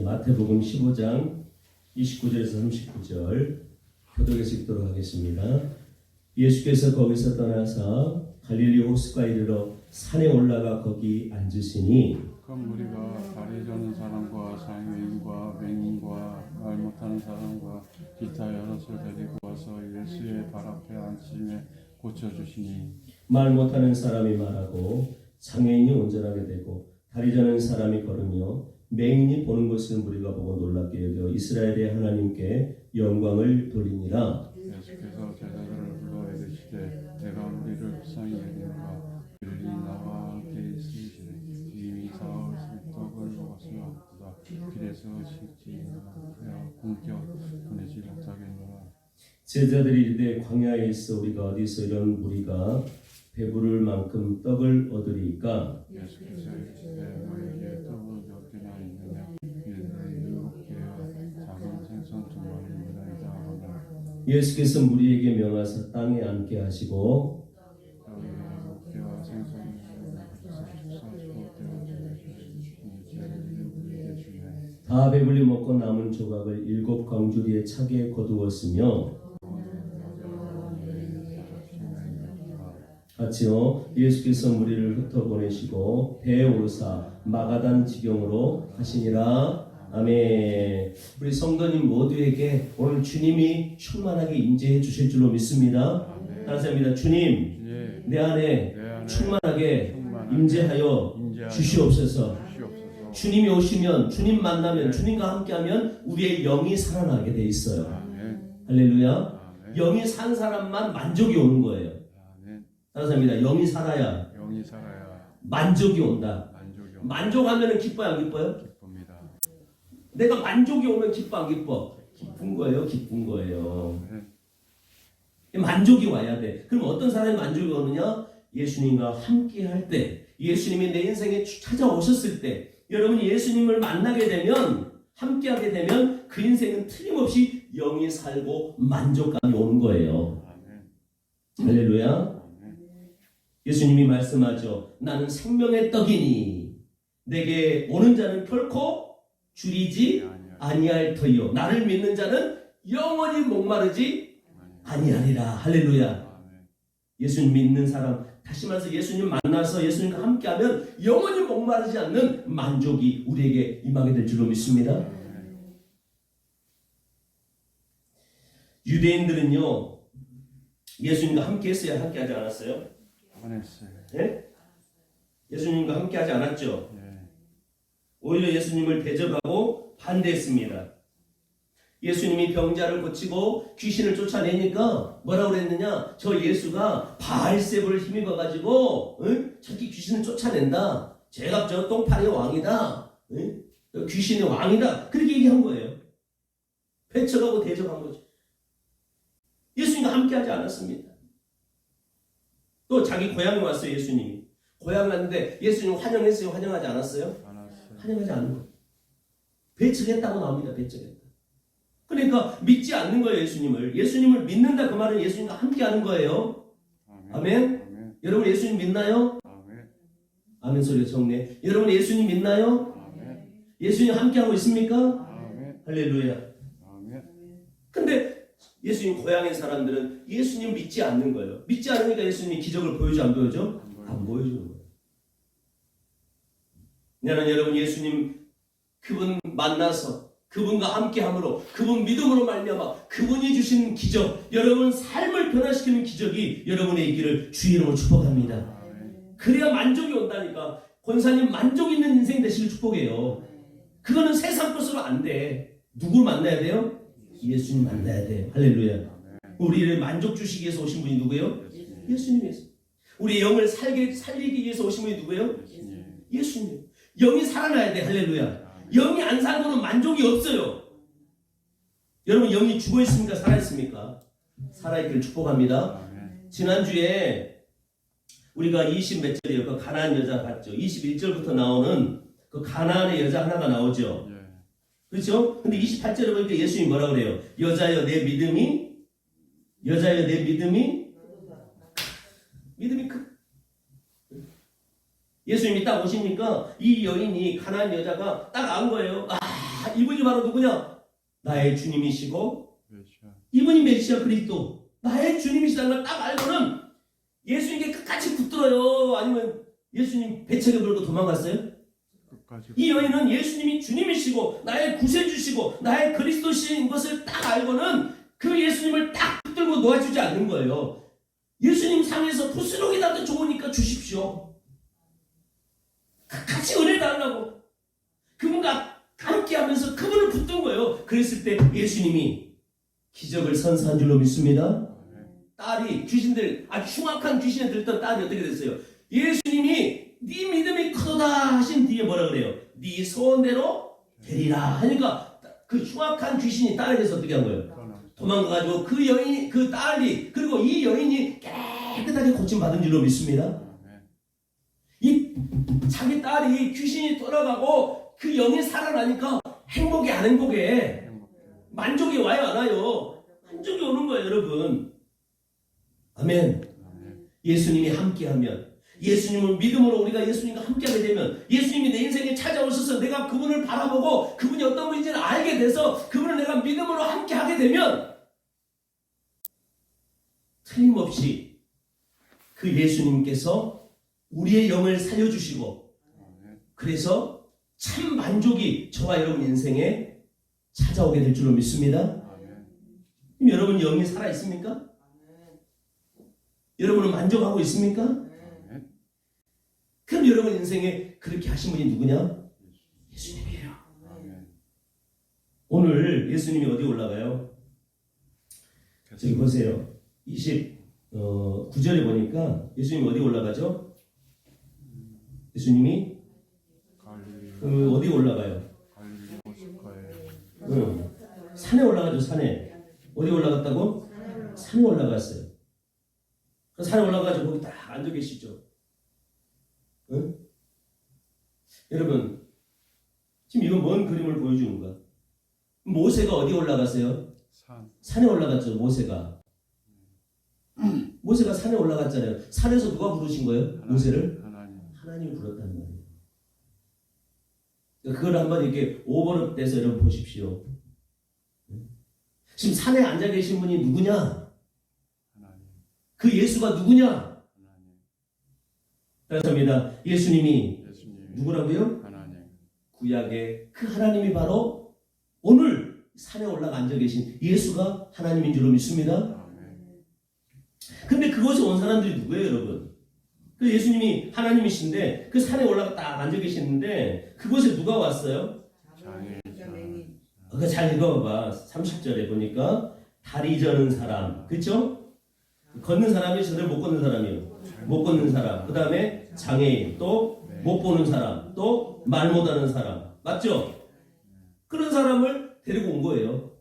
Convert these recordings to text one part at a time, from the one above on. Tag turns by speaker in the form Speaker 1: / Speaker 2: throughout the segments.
Speaker 1: 마태복음 15장 29절에서 39절 교독에서 읽도록 하겠습니다. 예수께서 거기서 떠나서 갈릴리 호수가 이르러 산에 올라가 거기 앉으시니
Speaker 2: 그 무리가 다리 저는 사람과 장애인과 맹인과 말 못하는 사람과 기타 여럿을 데리고 와서 예수의 발 앞에 앉히며 고쳐주시니
Speaker 1: 말 못하는 사람이 말하고 장애인이 온전하게 되고 다리 저는 사람이 걸으며 맹인이 보는 것을 무리가 보고 놀랍게 여겨 이스라엘의 하나님께 영광을 돌리니라.
Speaker 2: 예수께서 제자들을 불러 이르시되 내가 우리를 불쌍히 여기노라 그들이 나와 함께 있으시되 이미 사흘 떡을 먹었으나 길에서 식지 않으며 공격 보내지 못하겠노라.
Speaker 1: 제자들이 이르되 광야에 있어 우리가 어디서 이런 무리가 배부를 만큼 떡을 얻으리까?
Speaker 2: 예수께서 이르시되 너희에게 떡을 몇 개나 있느냐 이르되 7개와 작은 생선 2마리이나이다 하거늘
Speaker 1: 예수께서 무리에게 명하사 땅에 앉게 하시고
Speaker 2: 떡이 7개와 생선이
Speaker 1: 다 배불리 먹고 남은 조각을 7 광주리에 차게 거두었으며 같이요 예수께서 무리를 흩어보내시고 배에 오르사 마가단 지경으로 가시니라. 아멘. 우리 성도님 모두에게 오늘 주님이 충만하게 임재해 주실 줄로 믿습니다. 감사합니다. 주님 내 안에 충만하게 임재하여 주시옵소서. 주님이 오시면 주님 만나면 주님과 함께하면 우리의 영이 살아나게 돼 있어요. 할렐루야. 영이 산 사람만 만족이 오는 거예요. 감사합니다. 영이 살아야 만족이 온다. 만족하면 기뻐요, 안 기뻐요?
Speaker 2: 기쁩니다.
Speaker 1: 내가 만족이 오면 기뻐, 안 기뻐? 기쁜 거예요, 기쁜 거예요. 만족이 와야 돼. 그럼 어떤 사람이 만족이 오느냐? 예수님과 함께 할 때, 예수님이 내 인생에 찾아오셨을 때, 여러분이 예수님을 만나게 되면, 함께 하게 되면 그 인생은 틀림없이 영이 살고 만족감이 오는 거예요. 할렐루야. 예수님이 말씀하죠. 나는 생명의 떡이니 내게 오는 자는 결코 줄이지 아니할 터이요 나를 믿는 자는 영원히 목마르지 아니하리라. 할렐루야. 예수님 믿는 사람, 다시 말해서 예수님 만나서 예수님과 함께하면 영원히 목마르지 않는 만족이 우리에게 임하게 될 줄로 믿습니다. 유대인들은요 예수님과 함께 했어야 함께 하지 않았어요?
Speaker 2: 안 했어요.
Speaker 1: 예? 예수님과 함께 하지 않았죠?
Speaker 2: 예.
Speaker 1: 오히려 예수님을 대적하고 반대했습니다. 예수님이 병자를 고치고 귀신을 쫓아내니까 뭐라고 그랬느냐? 저 예수가 바알세부를 힘입어가지고 저기 귀신을 쫓아낸다. 제가 저 똥파리의 왕이다. 귀신의 왕이다. 그렇게 얘기한 거예요. 배척하고 대적한 거죠. 예수님과 함께 하지 않았습니다. 또 자기 고향에 왔어요. 예수님이. 고향 왔는데 예수님 환영했어요? 환영하지 않았어요? 환영하지 않는 거예요. 배척했다고 나옵니다. 배척했다. 그러니까 믿지 않는 거예요. 예수님을 믿는다 그 말은 예수님과 함께 하는 거예요. 아멘. 여러분 예수님 믿나요? 아멘 소리가 적네. 여러분 예수님 믿나요? 예수님 함께 하고 있습니까? 할렐루야. 근데 예수님 고향의 사람들은 예수님 믿지 않는 거예요. 믿지 않으니까 예수님이 기적을 보여줘 안 보여줘? 안 보여주는 거예요. 나는 여러분 예수님 그분 만나서 그분과 함께함으로 그분 믿음으로 말미암아 그분이 주신 기적, 여러분 삶을 변화시키는 기적이 여러분의 있기를 주의 이름으로 축복합니다. 그래야 만족이 온다니까. 권사님 만족 있는 인생 되시길 축복해요. 그거는 세상 것으로 안 돼. 누구를 만나야 돼요? 예수님 만나야 돼요. 할렐루야. 우리를 만족 주시기 위해서 오신 분이 누구예요? 예수님이세요. 우리 영을 살리기 위해서 오신 분이 누구예요? 예수님. 영이 살아나야 돼. 할렐루야. 영이 안 살고는 만족이 없어요. 여러분 영이 죽어 있습니까? 살아 있습니까? 살아 있기를 축복합니다. 지난주에 우리가 20 몇 절이에요. 그 가나안 여자 봤죠? 21절부터 나오는 그 가나안의 여자 하나가 나오죠. 그렇죠? 근데 28절에 보니까 예수님이 뭐라고 그래요? 여자여 내 믿음이 예수님이 딱 오시니까 이 여인이 가나안 여자가 딱 안 거예요. 아 이분이 바로 누구냐? 나의 주님이시고
Speaker 2: 메시아.
Speaker 1: 이분이 메시아 그리스도 나의 주님이시다는 걸 딱 알고는 예수님께 끝까지 붙들어요. 아니면 예수님 배척에 불고 도망갔어요?
Speaker 2: 끝까지.
Speaker 1: 이 여인은 예수님이 주님이시고 나의 구세주시고 나의 그리스도신 것을 딱 알고는 그 예수님을 딱 붙들고 놓아주지 않는 거예요. 예수님 상에서 부스러기라도 좋으니까 주십시오. 같이 은혜 달라고 그분과 함께하면서 그분을 붙든 거예요. 그랬을 때 예수님이 기적을 선사한 줄로 믿습니다. 딸이 귀신들 아주 흉악한 귀신에 들던 딸이 어떻게 됐어요? 예수님이 네 믿음이 크다 하신 뒤에 뭐라 그래요? 네 소원대로 되리라 하니까 그 흉악한 귀신이 딸에게서 어떻게 한 거예요? 도망가가지고 그 여인이 그 딸이 그리고 이 여인이 깨끗하게 고침받은 줄로 믿습니다. 이 자기 딸이 귀신이 떠나가고 그 영이 살아나니까 행복이 안 행복해? 만족이 와요 안 와요? 만족이 오는 거예요 여러분. 아멘. 예수님이 함께하면 예수님을 믿음으로 우리가 예수님과 함께하게 되면 예수님이 내 인생에 찾아오셔서 내가 그분을 바라보고 그분이 어떤 분인지를 알게 돼서 그분을 내가 믿음으로 함께하게 되면 틀림없이 그 예수님께서 우리의 영을 살려주시고 그래서 참 만족이 저와 여러분 인생에 찾아오게 될 줄로 믿습니다. 그럼 여러분 영이 살아있습니까? 여러분은 만족하고 있습니까? 그럼 여러분 인생에 그렇게 하신 분이 누구냐? 예수님이에요. 오늘 예수님이 어디 올라가요? 저기 보세요. 29절에 보니까 예수님이 어디 올라가죠? 예수님이 어디 올라가요? 산에 올라가죠. 산에. 어디 올라갔다고? 산에 올라갔어요. 그 산에 올라가서 거기 딱 앉아 계시죠. 응? 여러분 지금 이건 뭔 그림을 보여주는가? 모세가 어디 올라갔어요? 산에 올라갔죠. 모세가 산에 올라갔잖아요. 산에서 누가 부르신 거예요? 모세를? 하나님이 불렀단 말이에요. 그걸 한번 이렇게 오버랩돼서 여러분 보십시오. 지금 산에 앉아 계신 분이 누구냐? 그 예수가 누구냐? 그렇습니다. 예수님이 누구라고요? 구약의 그 하나님이 바로 오늘 산에 올라가 앉아 계신 예수가 하나님인 줄로 믿습니다. 근데 그곳에 온 사람들이 누구예요, 여러분? 그 예수님이 하나님이신데 그 산에 올라가 딱 앉아 계시는데 그곳에 누가 왔어요? 그거 잘 읽어봐. 30절에 보니까 다리 저는 사람, 그렇죠? 걷는 사람이 제대로 못 걷는 사람이에요. 못 걷는 사람. 그 다음에 장애인, 또 못 보는 사람, 또 말 못하는 사람, 맞죠? 그런 사람을 데리고 온 거예요.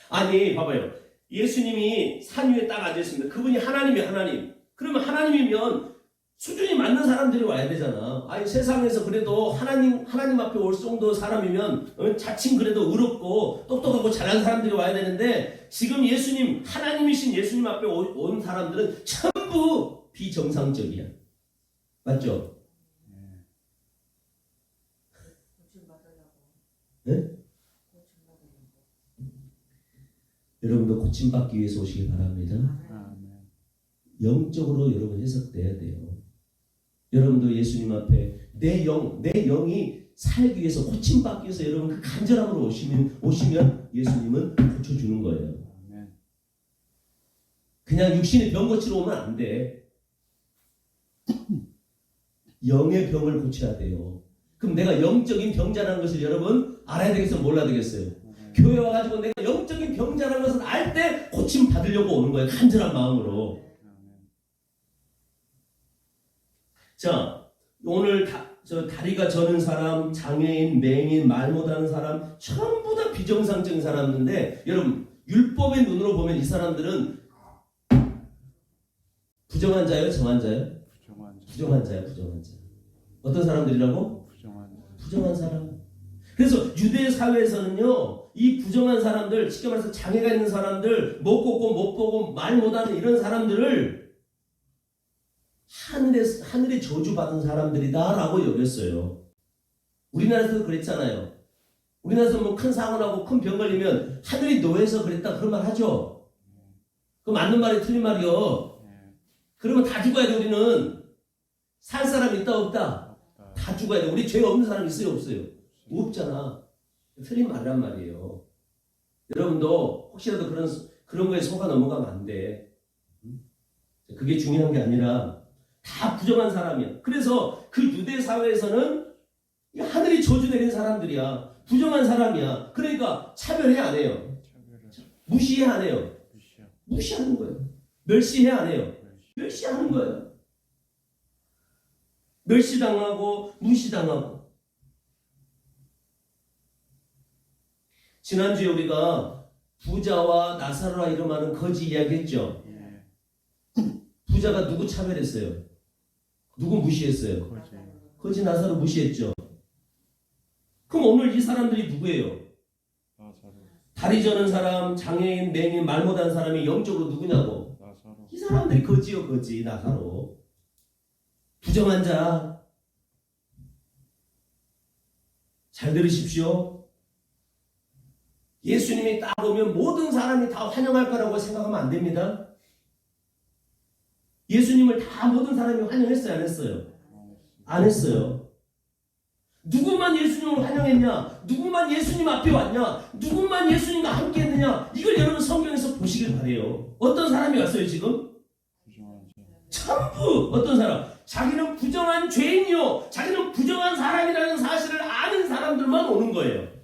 Speaker 1: 아니, 봐봐요. 예수님이 산 위에 딱 앉아있습니다. 그분이 하나님이에요, 하나님. 그러면 하나님이면 수준이 맞는 사람들이 와야 되잖아. 아니, 세상에서 그래도 하나님 앞에 올 정도 사람이면 자칭 그래도 의롭고 똑똑하고 잘난 사람들이 와야 되는데 지금 예수님, 하나님이신 예수님 앞에 온 사람들은 전부 비정상적이야. 맞죠? 네? 여러분도 고침받기 위해서 오시길 바랍니다. 영적으로 여러분 해석돼야 돼요. 여러분도 예수님 앞에 내 영이 살기 위해서 고침받기 위해서 여러분 그 간절함으로 오시면 예수님은 고쳐주는 거예요. 그냥 육신의 병 고치러 오면 안 돼. 영의 병을 고쳐야 돼요. 그럼 내가 영적인 병자라는 것을 여러분 알아야 되겠어요? 몰라야 되겠어요? 교회 와가지고 내가 영적인 병자라는 것을 알 때 고침 받으려고 오는 거예요. 간절한 마음으로. 자, 오늘 다리가 저는 사람, 장애인, 맹인, 말 못하는 사람 전부 다 비정상적인 사람인데 여러분 율법의 눈으로 보면 이 사람들은 부정한 자예요? 정한 자예요? 부정한 자예요. 부정한 자. 어떤 사람들이라고? 부정한 사람. 그래서 유대 사회에서는요, 이 부정한 사람들, 쉽게 말해서 장애가 있는 사람들, 못 걷고 못 보고 말 못하는 이런 사람들을 하늘의 저주받은 사람들이다라고 여겼어요. 우리나라에서도 그랬잖아요. 우리나라에서 뭐 큰 사고 나고 큰 병 걸리면 하늘이 노해서 그랬다 그런 말 하죠. 그 맞는 말이 틀린 말이요. 그러면 다 죽어야 돼. 우리는 살 사람 있다 없다 다 죽어야 돼. 우리 죄 없는 사람 있어요 없어요? 없잖아. 틀린 말이란 말이에요. 여러분도 혹시라도 그런 거에 속아 넘어가면 안 돼. 그게 중요한 게 아니라 다 부정한 사람이야. 그래서 그 유대 사회에서는 하늘이 저주 내린 사람들이야. 부정한 사람이야. 그러니까 차별해 안 해요? 무시해 안 해요? 무시하는 거예요. 멸시해 안 해요? 멸시하는 거예요. 멸시당하고 무시당하고. 지난주에 우리가 부자와 나사로라 이름하는 거지 이야기했죠. 부자가 누구 차별했어요? 누구 무시했어요? 거지 나사로 무시했죠. 그럼 오늘 이 사람들이 누구예요? 다리 저는 사람, 장애인, 맹인, 말 못하는 사람이 영적으로 누구냐고? 이 사람들이 거지요, 거지, 나사로. 부정한 자. 잘 들으십시오. 예수님이 딱 오면 모든 사람이 다 환영할 거라고 생각하면 안 됩니다. 예수님을 다 모든 사람이 환영했어요, 안 했어요? 안 했어요. 누구만 예수님을 환영했냐? 누구만 예수님 앞에 왔냐? 누구만 예수님과 함께 했느냐? 이걸 여러분 성경에서 보시길 바래요. 어떤 사람이 왔어요 지금? 전부 어떤 사람? 자기는 부정한 죄인이요, 자기는 부정한 사람이라는 사실을 아는 사람들만 오는 거예요.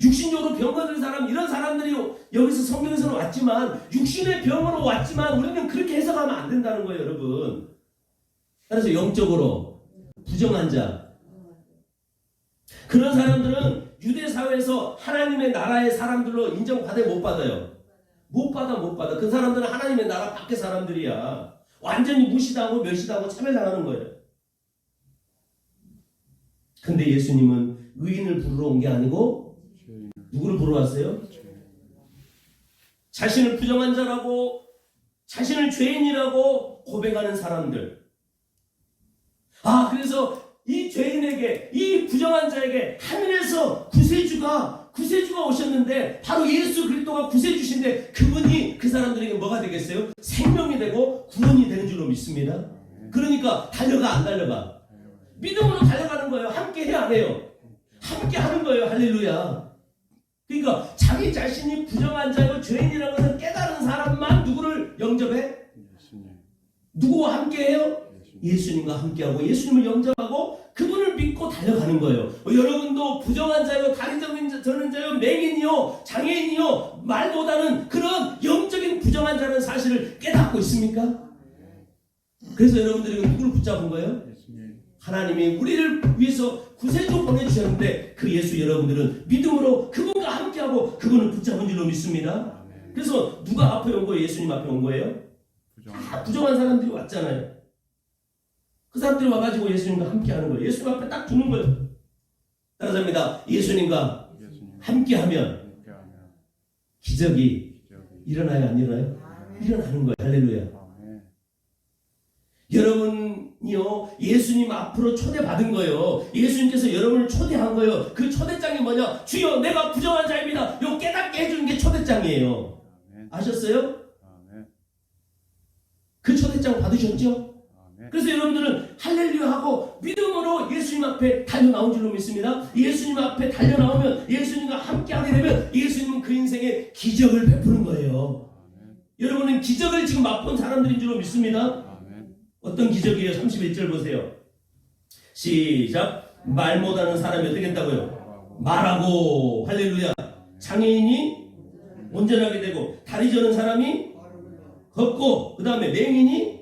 Speaker 1: 육신적으로 병 걸린 사람, 이런 사람들이 여기서 성경에서는 왔지만, 육신의 병으로 왔지만 우리는 그렇게 해석하면 안 된다는 거예요, 여러분. 그래서 영적으로 부정한 자, 그런 사람들은 유대 사회에서 하나님의 나라의 사람들로 인정받아 못 받아요? 못 받아. 그 사람들은 하나님의 나라 밖의 사람들이야. 완전히 무시당하고 멸시당하고 차별당하는 거예요. 근데 예수님은 의인을 부르러 온 게 아니고 누구를 부르러 왔어요? 자신을 부정한 자라고, 자신을 죄인이라고 고백하는 사람들. 그래서 이 죄인에게, 이 부정한 자에게 하늘에서 구세주가 오셨는데, 바로 예수 그리스도가 구세주신데, 그분이 그 사람들에게 뭐가 되겠어요? 생명이 되고 구원이 되는 줄로 믿습니다. 그러니까 달려가 안 달려가? 믿음으로 달려가는 거예요. 함께 해야 안 해요? 함께 하는 거예요. 할렐루야. 그러니까 자기 자신이 부정한 자고 죄인이라는 것을 깨달은 사람만 누구를 영접해? 누구와 함께 해요? 예수님과 함께하고 예수님을 영접하고 그분을 믿고 달려가는 거예요. 여러분도 부정한 자요, 다리 저는 자요, 맹인이요, 장애인이요, 말 못하는 그런 영적인 부정한 자라는 사실을 깨닫고 있습니까? 그래서 여러분들이 누구를 붙잡은 거예요? 하나님이 우리를 위해서 구세주 보내주셨는데, 그 예수 여러분들은 믿음으로 그분과 함께하고 그분을 붙잡은 줄로 믿습니다. 그래서 누가 앞에 온 거예요? 예수님 앞에 온 거예요? 다 부정한 사람들이 왔잖아요. 그 사람들이 와가지고 예수님과 함께하는 거예요. 예수님 앞에 딱 두는 거예요. 따라서 합니다. 예수님과 함께하면 기적이 일어나요, 안 일어나요? 일어나는 거예요. 할렐루야. 여러분이요, 예수님 앞으로 초대받은 거예요. 예수님께서 여러분을 초대한 거예요. 그 초대장이 뭐냐? 주여, 내가 부정한 자입니다. 요 깨닫게 해주는 게 초대장이에요. 아셨어요? 그 초대장 받으셨죠? 그래서 여러분들은 할렐루야 하고 믿음으로 예수님 앞에 달려 나온 줄로 믿습니다. 예수님 앞에 달려 나오면, 예수님과 함께하게 되면 예수님은 그 인생에 기적을 베푸는 거예요. 여러분은 기적을 지금 맛본 사람들인 줄로 믿습니다. 어떤 기적이에요? 31절 보세요. 시작. 말 못하는 사람이 어떻게 된다고요? 말하고. 할렐루야. 장애인이 온전하게 되고, 다리 저는 사람이 걷고, 그 다음에 맹인이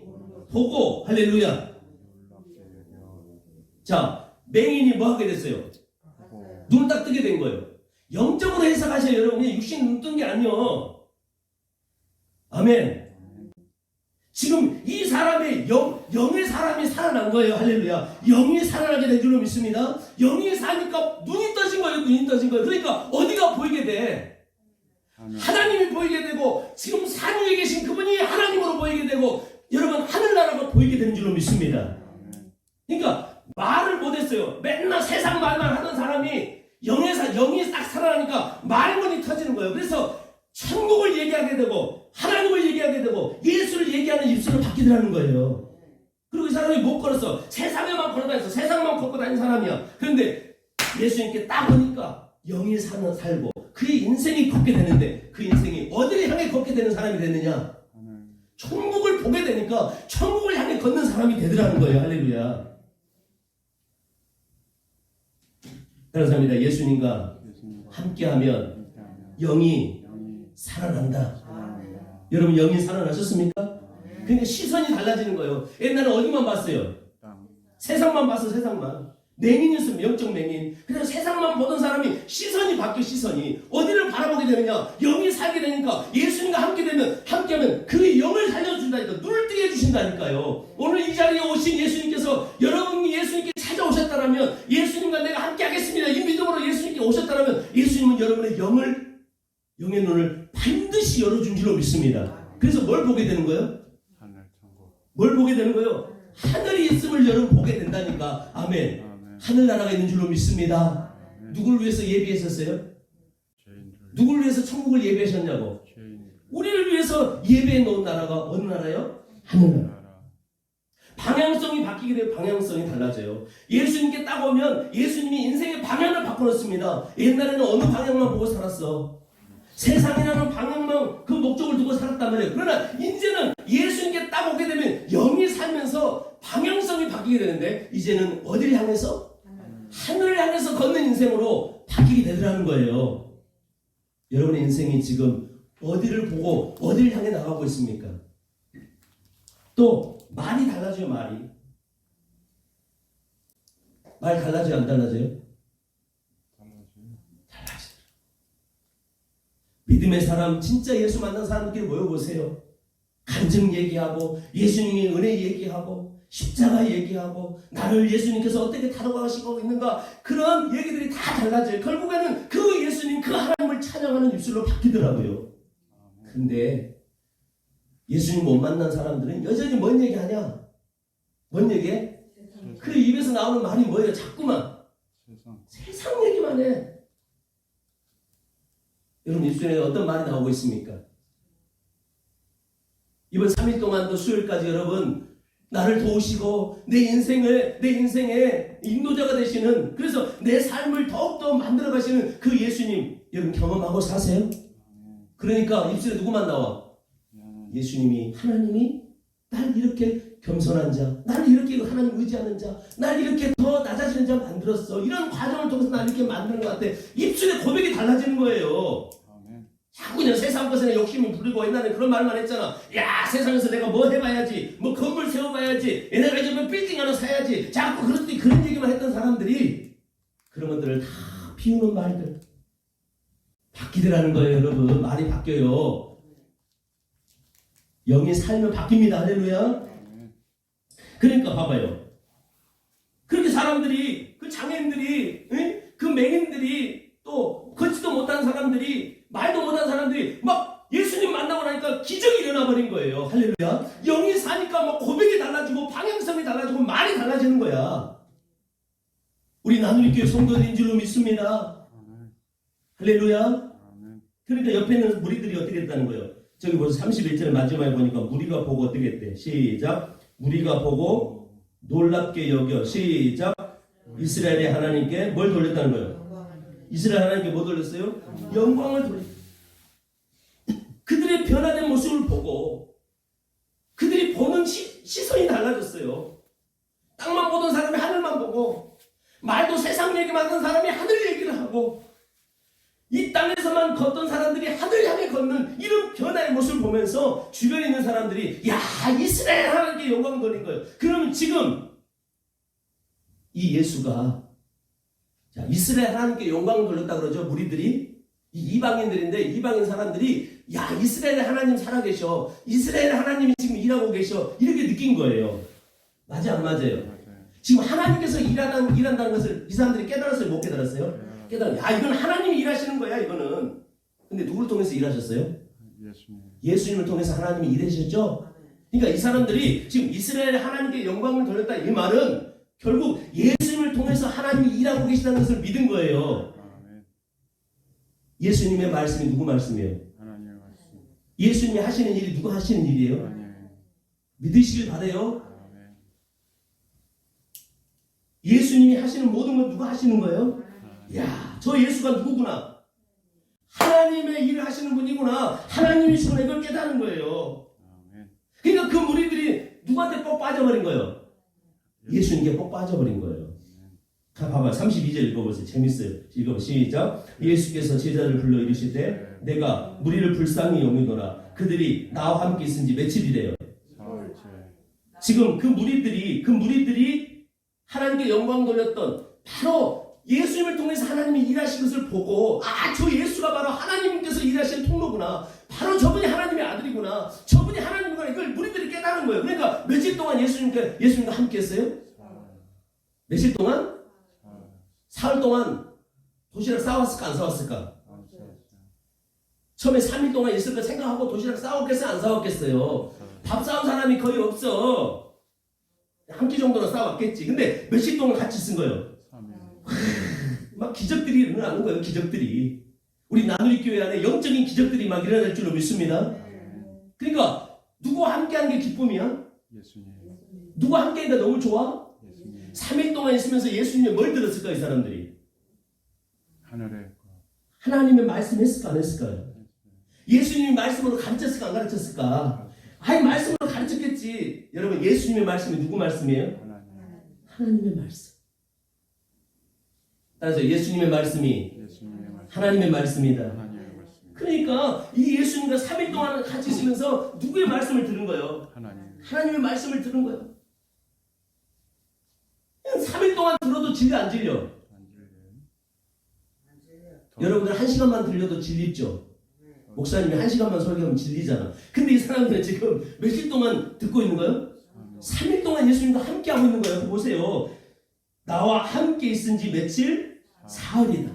Speaker 1: 보고. 할렐루야. 자, 맹인이 뭐 하게 됐어요? 눈을 딱 뜨게 된 거예요. 영적으로 해석하셔요. 여러분, 그냥 육신 눈 뜬 게 아니요. 아멘. 지금 이 사람의 영의 사람이 살아난 거예요. 할렐루야. 영이 살아나게 된 줄로 믿습니다. 영이 사니까 눈이 떠진 거예요. 눈이 떠진 거예요. 그러니까 어디가 보이게 돼? 하나님이 보이게 되고, 지금 산 위에 계신 그분이 하나님으로 보이게 되고, 여러분 하늘나라가 보이게 되는 줄로 믿습니다. 그러니까 말을 못했어요. 맨날 세상 말만 하던 사람이 영이 딱 살아나니까 말문이 터지는 거예요. 그래서 천국을 얘기하게 되고 하나님을 얘기하게 되고 예수를 얘기하는 입술을 받게 되는 거예요. 그리고 이 사람이 못 걸었어. 세상에만 걸어다녔어. 세상만 걷고 다니는 사람이야. 그런데 예수님께 딱 오니까 영이 살고 그의 인생이 걷게 되는데 그 인생이 어디를 향해 걷게 되는 사람이 됐느냐? 천국을 보게 되니까 천국을 향해 걷는 사람이 되더라는 거예요. 할렐루야. 감사합니다. 예수님과 함께하면 영이 살아난다. 여러분 영이 살아나셨습니까? 근데 시선이 달라지는 거예요. 옛날에 어디만 봤어요? 세상만 봤어. 세상만. 맹인이었으면 영적 맹인. 그래서 세상만 보던 사람이 시선이 바뀌어. 시선이 어디를 바라보게 되느냐? 영이 살게 되니까 예수님과 함께하면 그 영을 살려준다니까. 눈을 뜨게 해주신다니까요. 오늘 이 자리에 오신 예수님께서 여러분이 예수님께 찾아오셨다라면 예수님과 내가 함께하겠습니다. 이 믿음으로 예수님께 오셨다라면 예수님은 여러분의 영의 눈을 반드시 열어준 줄로 믿습니다. 그래서 뭘 보게 되는 거예요? 뭘 보게 되는 거예요? 하늘이 있음을 여러분 보게 된다니까. 아멘. 하늘나라가 있는 줄로 믿습니다. 누구를 위해서 예비했었어요? 누구를 위해서 천국을 예비하셨냐고. 우리를 위해서 예배해 놓은 나라가 어느 나라요? 하늘나라. 방향성이 바뀌게 되면 방향성이 달라져요. 예수님께 딱 오면 예수님이 인생의 방향을 바꿔놓습니다. 옛날에는 어느 방향만 보고 살았어. 세상이라는 방향만 그 목적을 두고 살았단 말이에요. 그러나 이제는 예수님께 딱 오게 되면 영이 살면서 방향성이 바뀌게 되는데 이제는 어디를 향해서? 하늘을 향해서 걷는 인생으로 바뀌게 되더라는 거예요. 여러분의 인생이 지금 어디를 보고 어디를 향해 나가고 있습니까? 또 말이 달라져요. 말이. 말 달라져요? 안 달라져요? 달라져요. 믿음의 사람, 진짜 예수 만난 사람들끼리 모여보세요. 간증 얘기하고 예수님의 은혜 얘기하고 십자가 얘기하고 나를 예수님께서 어떻게 다뤄가시고 있는가, 그런 얘기들이 다 달라져요. 결국에는 그 예수님, 그 하나님을 찬양하는 입술로 바뀌더라고요. 근데 예수님 못 만난 사람들은 여전히 뭔 얘기하냐? 뭔 얘기해? 그 입에서 나오는 말이 뭐예요? 자꾸만 세상 얘기만 해. 여러분 입술에 어떤 말이 나오고 있습니까? 이번 3일 동안도 수요일까지 여러분 나를 도우시고 내 인생의 인도자가 되시는, 그래서 내 삶을 더욱더 만들어 가시는 그 예수님 여러분 경험하고 사세요? 그러니까 입술에 누구만 나와? 예수님이, 하나님이 날 이렇게 겸손한 자, 날 이렇게 하나님 의지하는 자, 날 이렇게 더 낮아지는 자 만들었어. 이런 과정을 통해서 날 이렇게 만드는 것 같아. 입술의 고백이 달라지는 거예요. 자꾸 그냥 세상 것에 욕심이 부리고 옛날에 그런 말만 했잖아. 야, 세상에서 내가 뭐 해봐야지, 뭐 건물 세워봐야지, 내가 이제 뭐 빌딩 하나 사야지. 자꾸 그런 얘기만 했던 사람들이 그런 것들을 다 비우는 말들 바뀌더라는 거예요. 여러분 말이 바뀌어요. 영이 살면 바뀝니다. 할렐루야. 그러니까 봐봐요. 그렇게 사람들이, 그 장애인들이, 그 맹인들이, 또 걷지도 못한 사람들이, 말도 못한 사람들이 막 예수님 만나고 나니까 기적이 일어나 버린 거예요. 할렐루야. 영이 사니까 막 고백이 달라지고 방향성이 달라지고 말이 달라지는 거야. 우리 나누리교회 성도들인 줄로 믿습니다. 할렐루야. 그러니까 옆에 있는 무리들이 어떻게 했다는 거예요? 저기 보세요. 31절 마지막에 보니까 무리가 보고 어떻게 했대? 시작. 무리가 보고 놀랍게 여겨. 시작. 이스라엘의 하나님께 뭘 돌렸다는 거예요? 이스라엘 하나님께 뭐 돌렸어요? 영광을 돌렸어요. 그들의 변화된 모습을 보고 그들이 보는 시선이 달라졌어요. 땅만 보던 사람이 하늘만 보고, 말도 세상 얘기만 하는 사람이 하늘 얘기를 하고, 이 땅에서만 걷던 사람들이 하늘 향해 걷는 이런 변화의 모습을 보면서 주변에 있는 사람들이 야, 이스라엘 하나님께 영광을 돌린 거예요. 그러면 지금 이 예수가, 자, 이스라엘 하나님께 영광을 돌렸다 그러죠. 무리들이 이방인들인데, 이방인 사람들이 야, 이스라엘 하나님 살아계셔, 이스라엘 하나님이 지금 일하고 계셔, 이렇게 느낀 거예요. 맞아 안 맞아요? 지금 하나님께서 일한다는 것을 이 사람들이 깨달았어요? 못 깨달았어요? 깨달았어요. 야, 이건 하나님이 일하시는 거야 이거는. 근데 누구를 통해서 일하셨어요? 예수님을 통해서 하나님이 일하셨죠? 그러니까 이 사람들이 지금 이스라엘 하나님께 영광을 돌렸다, 이 말은 결국 예수님을 통해서 하나님이 일하고 계시다는 것을 믿은 거예요.
Speaker 2: 아멘.
Speaker 1: 예수님의 말씀이 누구 말씀이에요?
Speaker 2: 하나님의 말씀.
Speaker 1: 예수님이 하시는 일이 누가 하시는 일이에요?
Speaker 2: 하나님.
Speaker 1: 믿으시길 바라요.
Speaker 2: 아멘.
Speaker 1: 예수님이 하시는 모든 건 누가 하시는 거예요?
Speaker 2: 아멘.
Speaker 1: 야, 저 예수가 누구구나. 하나님의 일을 하시는 분이구나. 하나님이시구나. 이걸 깨닫는 거예요.
Speaker 2: 아멘.
Speaker 1: 그러니까 그 무리들이 누구한테 꼭 빠져버린 거예요? 예수님께 꼭 빠져버린 거예요. 자, 봐봐. 32절 읽어보세요. 재밌어요. 읽어봐. 시작. 예수께서 제자를 불러 이르시되 내가 무리를 불쌍히 여기노라. 그들이 나와 함께 있은 지 며칠이래요.
Speaker 2: 사흘째.
Speaker 1: 지금 그 무리들이 하나님께 영광 돌렸던 바로 예수님을 통해서 하나님이 일하신 것을 보고 저 예수가 바로 하나님께서 일하시는 통로구나. 바로 저분이 하나님의 아들이구나. 저분이 하나님이구나. 이걸 무리들이 깨달은 거예요. 그러니까 며칠 동안 예수님과 함께 했어요? 며칠 동안? 사흘 동안 도시락 싸웠을까 안 싸웠을까? 처음에 3일 동안 있을 거 생각하고 도시락 싸웠겠어요? 안 싸웠겠어요? 밥 싸운 사람이 거의 없어. 한 끼 정도는 싸웠겠지. 근데 며칠 동안 같이 쓴 거예요? 막 기적들이 일어나는 거예요. 기적들이. 우리 나누리 교회 안에 영적인 기적들이 막 일어날 줄로 믿습니다. 그러니까 누구와 함께하는 게 기쁨이야?
Speaker 2: 예수님.
Speaker 1: 누구와 함께하니까 너무 좋아?
Speaker 2: 예수님.
Speaker 1: 3일 동안 있으면서 예수님이 뭘 들었을까 이 사람들이?
Speaker 2: 하늘에
Speaker 1: 하나님의 말씀 했을까 안 했을까요? 예수님이 말씀으로 가르쳤을까 안 가르쳤을까? 말씀으로 가르쳤겠지. 여러분 예수님의 말씀이 누구 말씀이에요? 하나님의 말씀. 따라서 예수님의 말씀이 하나님의 말씀이다.
Speaker 2: 하나님의 말씀.
Speaker 1: 그러니까 이 예수님과 3일 동안 같이 있으면서 누구의 말씀을 들은 거예요? 하나님의 말씀을 들은 거예요. 3일 동안 들어도 진리 안 질려? 여러분들 1시간만 들려도 질리죠? 목사님이 1시간만 설교하면 질리잖아. 근데 이 사람들은 지금 며칠 동안 듣고 있는 거예요? 3일 동안 예수님과 함께 하고 있는 거예요. 보세요. 나와 함께 있은 지 며칠? 사흘이다.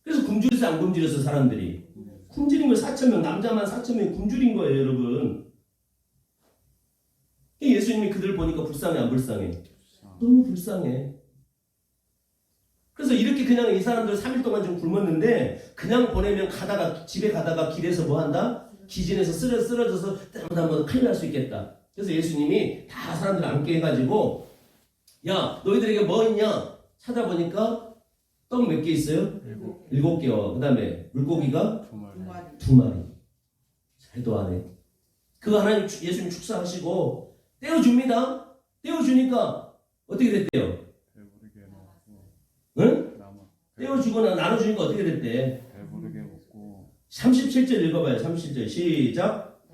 Speaker 1: 그래서 굶주려서 안 굶주려서 사람들이 굶주린 거 4,000명, 남자만 4,000명이 굶주린 거예요, 여러분. 예수님이 그들 보니까 불쌍해 안 불쌍해? 너무 불쌍해. 그래서 이렇게 그냥 이 사람들 3일 동안 좀 굶었는데 그냥 보내면 집에 가다가 길에서 뭐 한다? 기진에서 쓰러져서 잘못하면 큰일 날 수 있겠다. 그래서 예수님이 다 사람들 앉게 해가지고 야 너희들에게 뭐 있냐? 찾아보니까 떡 몇 개 있어요? 7개요. 그 다음에 물고기가 2마리. 잘도 안 해. 그거 하나님 예수님 축사하시고 떼어줍니다. 떼어주니까 어떻게 됐대요? 응? 떼어주거나 나눠주니까 어떻게 됐대?
Speaker 2: 배부르게 먹고
Speaker 1: 37절 읽어봐요. 37절 시작.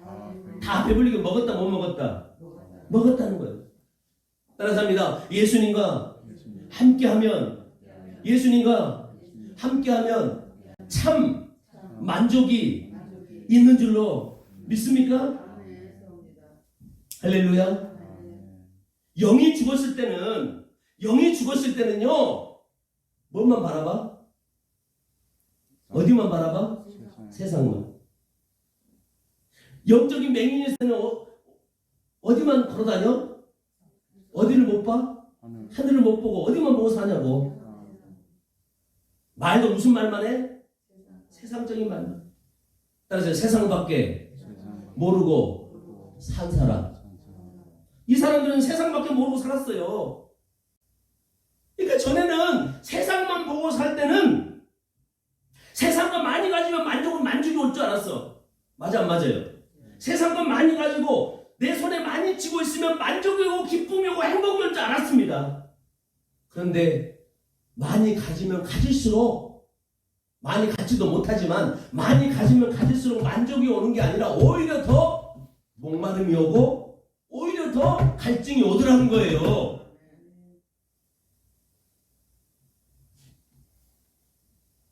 Speaker 1: 다 배불리게 먹었다 못 먹었다? 먹었다는 거예요. 따라서 합니다. 예수님과 함께하면 참 만족이 있는 줄로 믿습니까? 할렐루야. 영이 죽었을 때는요 뭐만 바라봐? 어디만 바라봐? 세상만. 영적인 맹인일 때는 어디만 걸어다녀? 어디를 못 봐? 하늘을 못 보고 어디만 보고 사냐고. 말도 무슨 말만 해? 세상적인 말만. 따라서 세상밖에 모르고 산 사람. 이 사람들은 세상밖에 모르고 살았어요. 그러니까 전에는 세상만 보고 살 때는 세상과 많이 가지면 만족이 올 줄 알았어. 맞아 안 맞아요? 세상과 많이 가지고 내 손에 많이 쥐고 있으면 만족이 오고 기쁨이 오고 행복이 올 줄 알았습니다. 그런데 많이 가지면 가질수록 많이 갖지도 못하지만 많이 가지면 가질수록 만족이 오는 게 아니라 오히려 더 목마름이 오고 오히려 더 갈증이 오더라는 거예요.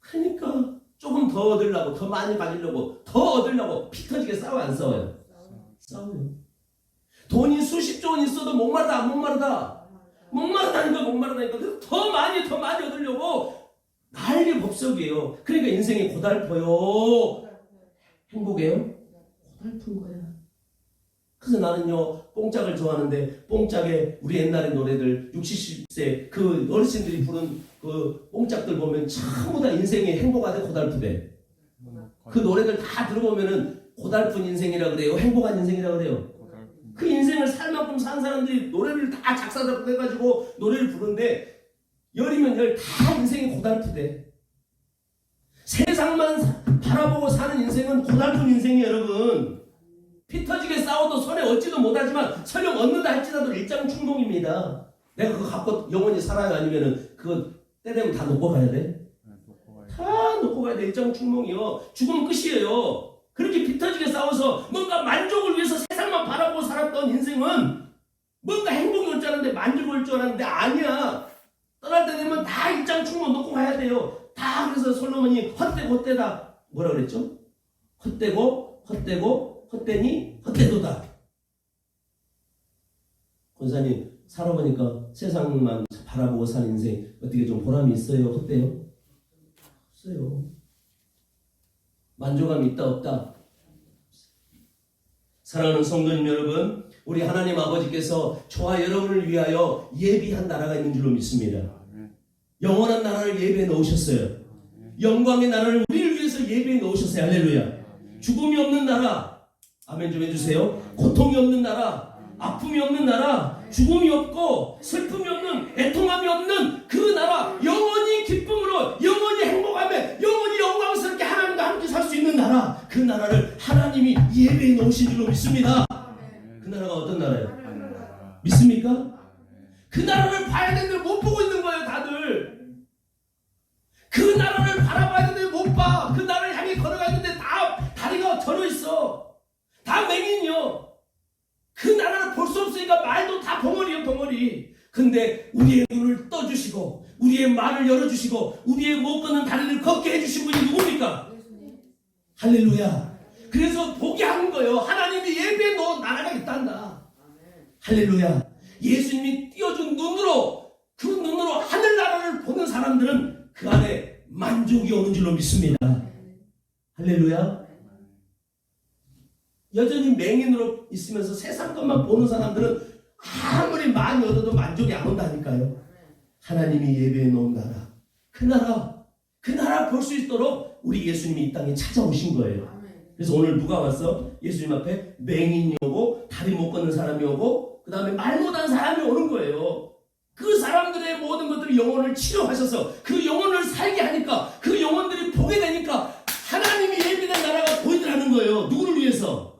Speaker 1: 그러니까 조금 더 얻으려고 더 많이 가지려고 더 얻으려고 피 터지게 싸워요 안 싸워요? 싸워요. 돈이 수십조 원 있어도 목마르다 안 목마르다? 목마르다니까 그래서 더 많이 얻으려고 난리 법석이에요. 그러니까 인생이 고달퍼요. 행복해요? 고달픈 거야. 그래서 나는요 뽕짝을 좋아하는데 뽕짝에 우리 옛날의 노래들 60, 70세 그 어르신들이 부른 그 뽕짝들 보면 전부 다 인생이 행복하대 고달프대. 그 노래들 다 들어보면은 고달픈 인생이라 그래요, 행복한 인생이라 그래요. 그 인생을 살 만큼 산 사람들이 노래를 다 작사 작곡해가지고 노래를 부르는데 열이면 열 다 인생이 고달프대. 세상만 바라보고 사는 인생은 고달픈 인생이에요, 여러분. 피 터지게 싸워도 손에 얻지도 못하지만 설령 얻는다 할지라도 일장충동입니다. 내가 그거 갖고 영원히 살아요? 아니면은 그거 때 되면 다 놓고 가야 돼? 다 놓고 가야 돼. 일장충동이요. 죽으면 끝이에요. 그렇게 피 터지게 싸워서 뭔가 만족을 위해서 세상만 바라보고 살았던 인생은 뭔가 행복이 올 줄 알았는데 만족이 올 줄 알았는데 아니야. 떠날 때 되면 다 일장충동 놓고 가야 돼요. 다. 그래서 솔로몬이 헛되고 헛되다 뭐라 그랬죠? 헛되고 헛되고 헛되니 헛되도다. 권사님 살아보니까 세상만 바라보고 산 인생 어떻게 좀 보람이 있어요? 헛되요? 없어요. 만족감이 있다 없다? 사랑하는 성도님 여러분, 우리 하나님 아버지께서 저와 여러분을 위하여 예비한 나라가 있는 줄로 믿습니다. 영원한 나라를 예비해 놓으셨어요. 영광의 나라를 우리를 위해서 예비해 놓으셨어요. 할렐루야. 죽음이 없는 나라, 아멘 좀 해주세요. 고통이 없는 나라, 아픔이 없는 나라, 죽음이 없고 슬픔이 없는, 애통함이 없는 그 나라, 영원히 기쁨으로, 영원히 행복하며, 영원히 영광스럽게 하나님과 함께 살 수 있는 나라, 그 나라를 하나님이 예배해 놓으신 줄로 믿습니다. 그 나라가 어떤 나라예요? 믿습니까? 그 나라를 봐야 되는데 못 보고 있는 거예요, 다들. 그 나라를 바라봐야 되는데 못 봐. 그 나라를 향해 걸어가야 되는데 다 다리가 절어 있어. 다 맹인이요. 그 나라를 볼 수 없으니까 말도 다 벙어리요, 벙어리. 근데 우리의 눈을 떠주시고 우리의 말을 열어주시고 우리의 못 걷는 다리를 걷게 해주신 분이 누굽니까? 할렐루야. 그래서 보게 하는 거예요. 하나님이 예배에 놓은 나라가 있단다. 할렐루야. 예수님이 띄워준 눈으로, 그 눈으로 하늘나라를 보는 사람들은 그 안에 만족이 오는 줄로 믿습니다. 할렐루야. 여전히 맹인으로 있으면서 세상 것만 보는 사람들은 아무리 많이 얻어도 만족이 안 온다니까요. 하나님이 예배해 놓은 나라, 그 나라 볼 수 있도록 우리 예수님이 이 땅에 찾아오신 거예요. 그래서 오늘 누가 왔어? 예수님 앞에 맹인이 오고 다리 못 걷는 사람이 오고 그 다음에 말 못하는 사람이 오는 거예요. 그 사람들의 모든 것들을 영혼을 치료하셔서 그 영혼을 살게 하니까 그 영혼들이 보게 되니까 하나님이 예비된 나라가 보이더라는 거예요. 누구를 위해서?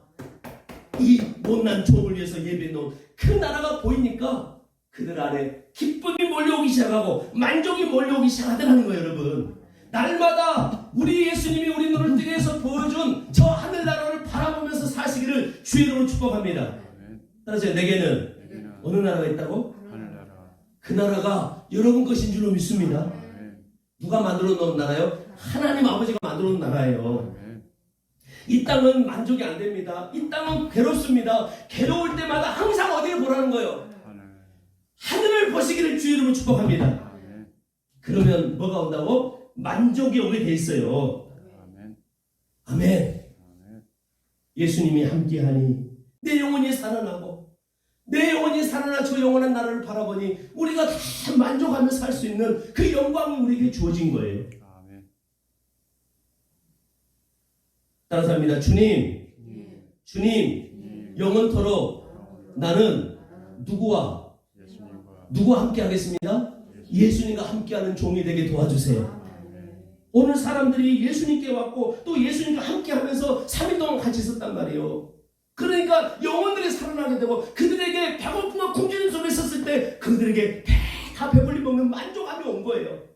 Speaker 1: 이 못난 종을 위해서 예배해 놓은 그 나라가 보이니까 그들 안에 기쁨이 몰려오기 시작하고 만족이 몰려오기 시작하더라는 거예요. 여러분, 날마다 우리 예수님이 우리 눈을 뜨게 해서 보여준 저 하늘나라를 바라보면서 사시기를 주의 이름으로 축복합니다. 따라서 내게는 어느 나라가 있다고?
Speaker 2: 하늘나라.
Speaker 1: 그 나라가 여러분 것인 줄로 믿습니다. 누가 만들어 놓은 나라요? 하나님 아버지가 만들어 놓은 나라예요. 이 땅은 만족이 안 됩니다. 이 땅은 괴롭습니다. 괴로울 때마다 항상 어디를 보라는 거예요? 하늘을 보시기를 주의 이름으로 축복합니다. 그러면 뭐가 온다고? 만족이 오게 돼 있어요. 아멘. 예수님이 함께하니 내 영혼이 살아나고 내 영혼이 살아나 저 영원한 나라를 바라보니 우리가 다 만족하며 살 수 있는 그 영광이 우리에게 주어진 거예요. 따라서 합니다. 주님, 영원토록 나는 누구와 함께 하겠습니다? 예수님과 함께하는 종이 되게 도와주세요. 오늘 사람들이 예수님께 왔고 또 예수님과 함께하면서 3일 동안 같이 있었단 말이에요. 그러니까 영혼들이 살아나게 되고 그들에게 배고픔과 굶주림 속에 있었을 때 그들에게 다 배불리 먹는 만족감이 온 거예요.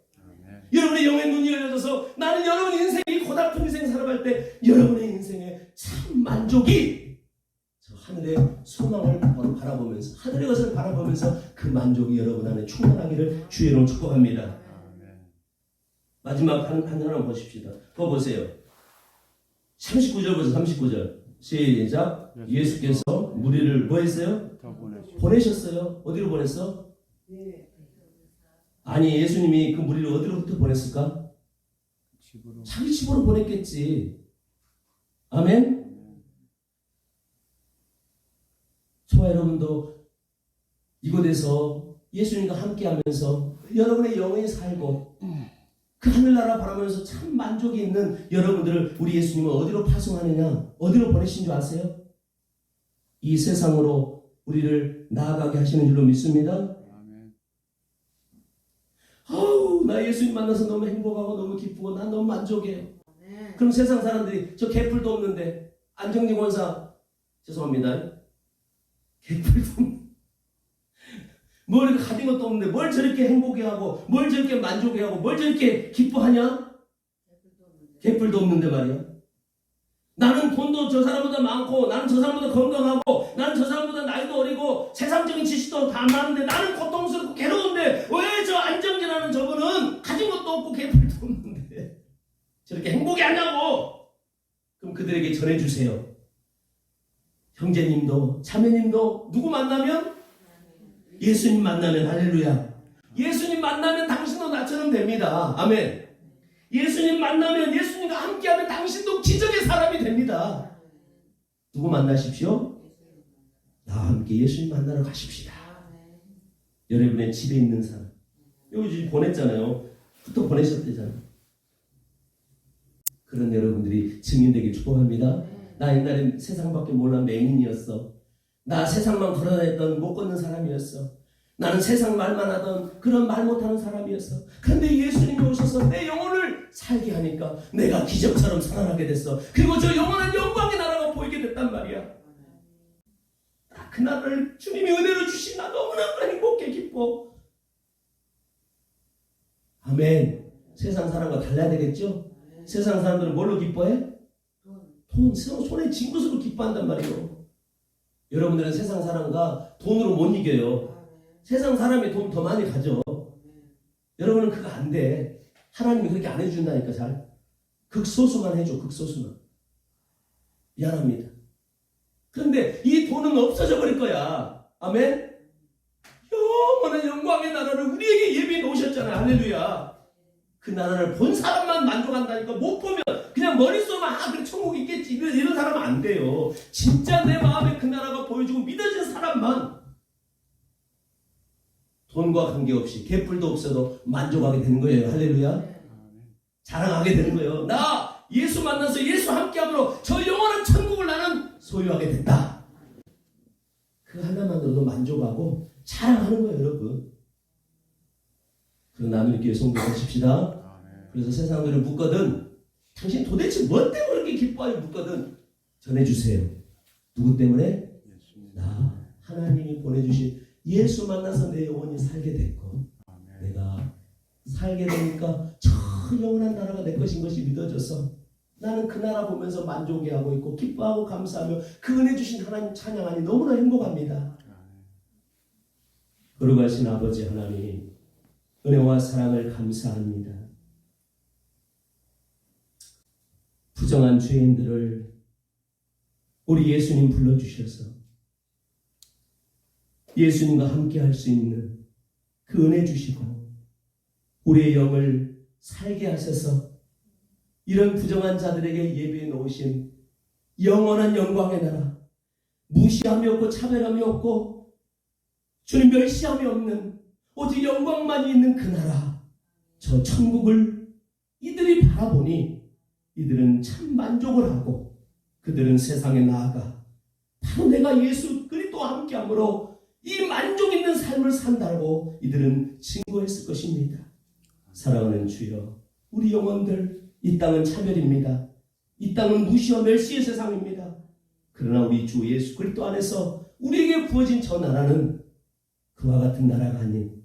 Speaker 1: 여러분의 영의 눈이 열려져서 나는 여러분 인생이 고달픈 인생 살아갈 때 여러분의 인생에 참 만족이 저 하늘의 소망을 바라보면서 하늘의 것을 바라보면서 그 만족이 여러분 안에 충만하기를 주의 이름으로 축복합니다. 마지막 한 하나 보십시다. 그거 보세요. 39절 보세요. 39절 시작. 예수께서 무리를 뭐 했어요? 보내셨어요. 어디로 보냈어? 아니 예수님이 그 무리를 어디로부터 보냈을까? 자기 집으로 보냈겠지. 아멘. 저와 여러분도 이곳에서 예수님과 함께하면서 여러분의 영혼이 살고 그 하늘나라 바라보면서 참 만족이 있는 여러분들을 우리 예수님은 어디로 파송하느냐, 어디로 보내신 줄 아세요? 이 세상으로 우리를 나아가게 하시는 줄로 믿습니다. 아우, 나 예수님 만나서 너무 행복하고 너무 기쁘고 난 너무 만족해요. 그럼 세상 사람들이 저 개뿔도 없는데, 안정진 원사 죄송합니다, 개뿔도 없는데 뭘 이렇게 가진 것도 없는데 뭘 저렇게 행복해하고 뭘 저렇게 만족해하고 뭘 저렇게 기뻐하냐? 개뿔도 없는데 말이야. 나는 돈도 저 사람보다 많고 나는 저 사람보다 건강하고 나는 저 사람보다 나이도 어리고 세상적인 지식도 다 많은데 나는 고통스럽고 괴로운데 왜 저 안정진하는 저분은 가진 것도 없고 개뿔도 없는데 저렇게 행복해하냐고. 그럼 그들에게 전해주세요. 형제님도 자매님도 누구 만나면? 예수님 만나면 할렐루야. 예수님 만나면 당신도 나처럼 됩니다. 아멘. 예수님 만나면, 예수님과 함께하면 당신도 기적의 사람이 됩니다. 누구 만나십시오? 나와 함께 예수님 만나러 가십시다. 여러분의 집에 있는 사람, 여기 보냈잖아요. 또 보내셨대잖아요. 그런 여러분들이 증인되길 축복합니다. 나 옛날에 세상밖에 몰라 맹인이었어. 나 세상만 걸어다녔던 못 걷는 사람이었어. 나는 세상 말만 하던 그런 말 못하는 사람이었어. 그런데 예수님이 오셔서 내 영혼을 살게 하니까 내가 기적처럼 살아나게 됐어. 그리고 저 영원한 영광의 나라가 보이게 됐단 말이야. 그 나라를 주님이 은혜로 주신 나 너무나 행복해 기뻐. 아멘. 세상 사람과 달라야 되겠죠? 세상 사람들은 뭘로 기뻐해? 돈, 손에 쥔 것으로 기뻐한단 말이에요. 여러분들은 세상 사람과 돈으로 못 이겨요. 세상 사람이 돈 더 많이 가져. 여러분은 그거 안 돼. 하나님이 그렇게 안 해준다니까. 잘 극소수만 해줘. 극소수만. 미안합니다. 그런데 이 돈은 없어져 버릴 거야. 아멘. 영원한 영광의 나라를 우리에게 예비해 놓으셨잖아요. 할렐루야. 그 나라를 본 사람만 만족한다니까. 못 보면 그냥 머릿속만 그래 천국 있겠지 이런 사람은 안 돼요. 진짜 내 마음에 그 나라가 보여주고 믿어진 사람만 돈과 관계없이 개뿔도 없어도 만족하게 되는 거예요. 할렐루야. 자랑하게 되는 거예요. 나 예수 만나서 예수 함께함으로 저 영원한 천국을 나는 소유하게 됐다. 그 하나만으로도 만족하고 자랑하는 거예요. 여러분. 그럼 나는 이렇게 성공하십시다. 그래서 세상들을 묻거든 당신 도대체 뭐 때문에 그렇게 기뻐하여 묻거든 전해주세요. 누구 때문에? 나 하나님이 보내주신 예수 만나서 내 영혼이 살게 됐고 내가 살게 되니까 저 영원한 나라가 내 것인 것이 믿어져서 나는 그 나라 보면서 만족해하고 있고 기뻐하고 감사하며 그 은혜 주신 하나님 찬양하니 너무나 행복합니다. 거룩하신 아버지 하나님 은혜와 사랑을 감사합니다. 부정한 죄인들을 우리 예수님 불러주셔서 예수님과 함께 할 수 있는 그 은혜 주시고 우리의 영을 살게 하셔서 이런 부정한 자들에게 예비해 놓으신 영원한 영광의 나라, 무시함이 없고 차별함이 없고 주님 멸시함이 없는 오직 영광만이 있는 그 나라, 저 천국을 이들이 바라보니 이들은 참 만족을 하고 그들은 세상에 나아가 바로 내가 예수 그리스도와 함께함으로 이 만족 있는 삶을 산다고 이들은 증거했을 것입니다. 사랑하는 주여, 우리 영혼들 이 땅은 차별입니다. 이 땅은 무시와 멸시의 세상입니다. 그러나 우리 주 예수 그리스도 안에서 우리에게 부어진 저 나라는 그와 같은 나라가 아닌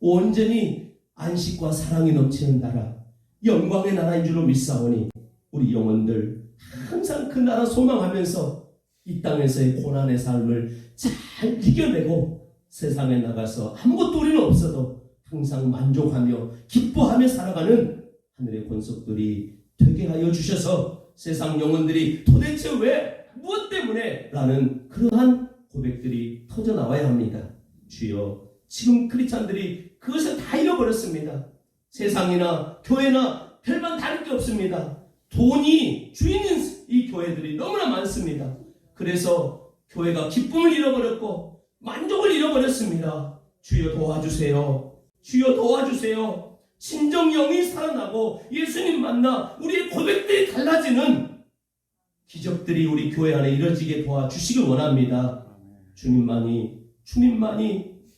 Speaker 1: 온전히 안식과 사랑이 넘치는 나라, 영광의 나라인 줄로 믿사오니 우리 영혼들 항상 그 나라 소망하면서 이 땅에서의 고난의 삶을 잘 이겨내고 세상에 나가서 아무것도 우리는 없어도 항상 만족하며 기뻐하며 살아가는 하늘의 권속들이 되게 하여 주셔서 세상 영혼들이 도대체 왜 무엇 때문에 라는 그러한 고백들이 터져나와야 합니다. 주여, 지금 크리스찬들이 그것을 다 잃어버렸습니다. 세상이나 교회나 별반 다를 게 없습니다. 돈이 주인인 이 교회들이 너무나 많습니다. 그래서 교회가 기쁨을 잃어버렸고 만족을 잃어버렸습니다. 주여 도와주세요. 주여 도와주세요. 진정 영이 살아나고 예수님 만나 우리의 고백들이 달라지는 기적들이 우리 교회 안에 이루어지게 도와주시길 원합니다. 주님만이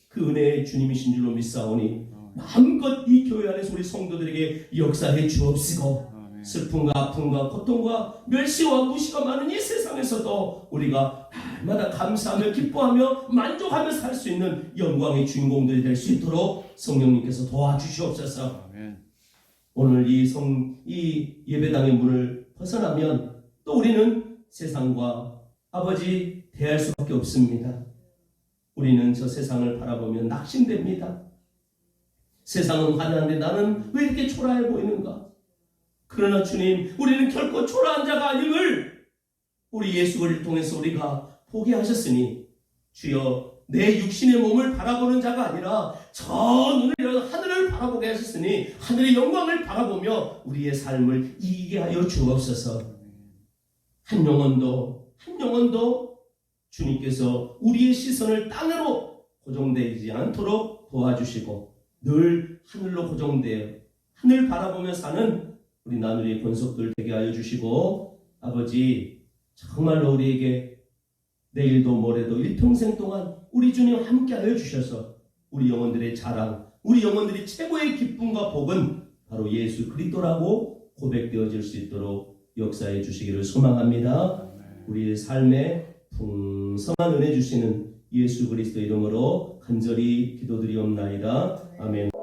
Speaker 1: 그 은혜의 주님이신 줄로 믿사오니 마음껏 이 교회 안에서 우리 성도들에게 역사해 주옵시고, 슬픔과 아픔과 고통과 멸시와 무시가 많은 이 세상에서도 우리가 날마다 감사하며 기뻐하며 만족하며 살 수 있는 영광의 주인공들이 될 수 있도록 성령님께서 도와주시옵소서. 오늘 이 예배당의 문을 벗어나면 또 우리는 세상과 아버지 대할 수밖에 없습니다. 우리는 저 세상을 바라보면 낙심됩니다. 세상은 화려한데 나는 왜 이렇게 초라해 보이는가? 그러나 주님, 우리는 결코 초라한 자가 아님을 우리 예수 그리스도를 통해서 우리가 보게 하셨으니, 주여 내 육신의 몸을 바라보는 자가 아니라 저 눈을 열어 하늘을 바라보게 하셨으니 하늘의 영광을 바라보며 우리의 삶을 이기게 하여 주옵소서. 한 영혼도 주님께서 우리의 시선을 땅으로 고정되지 않도록 도와주시고 늘 하늘로 고정되어 하늘 바라보며 사는 우리 나누리의 권속들 되게 하여 주시고, 아버지 정말로 우리에게 내일도 모레도 일평생 동안 우리 주님 함께 하여 주셔서 우리 영혼들의 자랑, 우리 영혼들이 최고의 기쁨과 복은 바로 예수 그리스도라고 고백되어질 수 있도록 역사해 주시기를 소망합니다. 우리의 삶에 풍성한 은혜 주시는 예수 그리스도 이름으로 간절히 기도드리옵나이다. 아멘.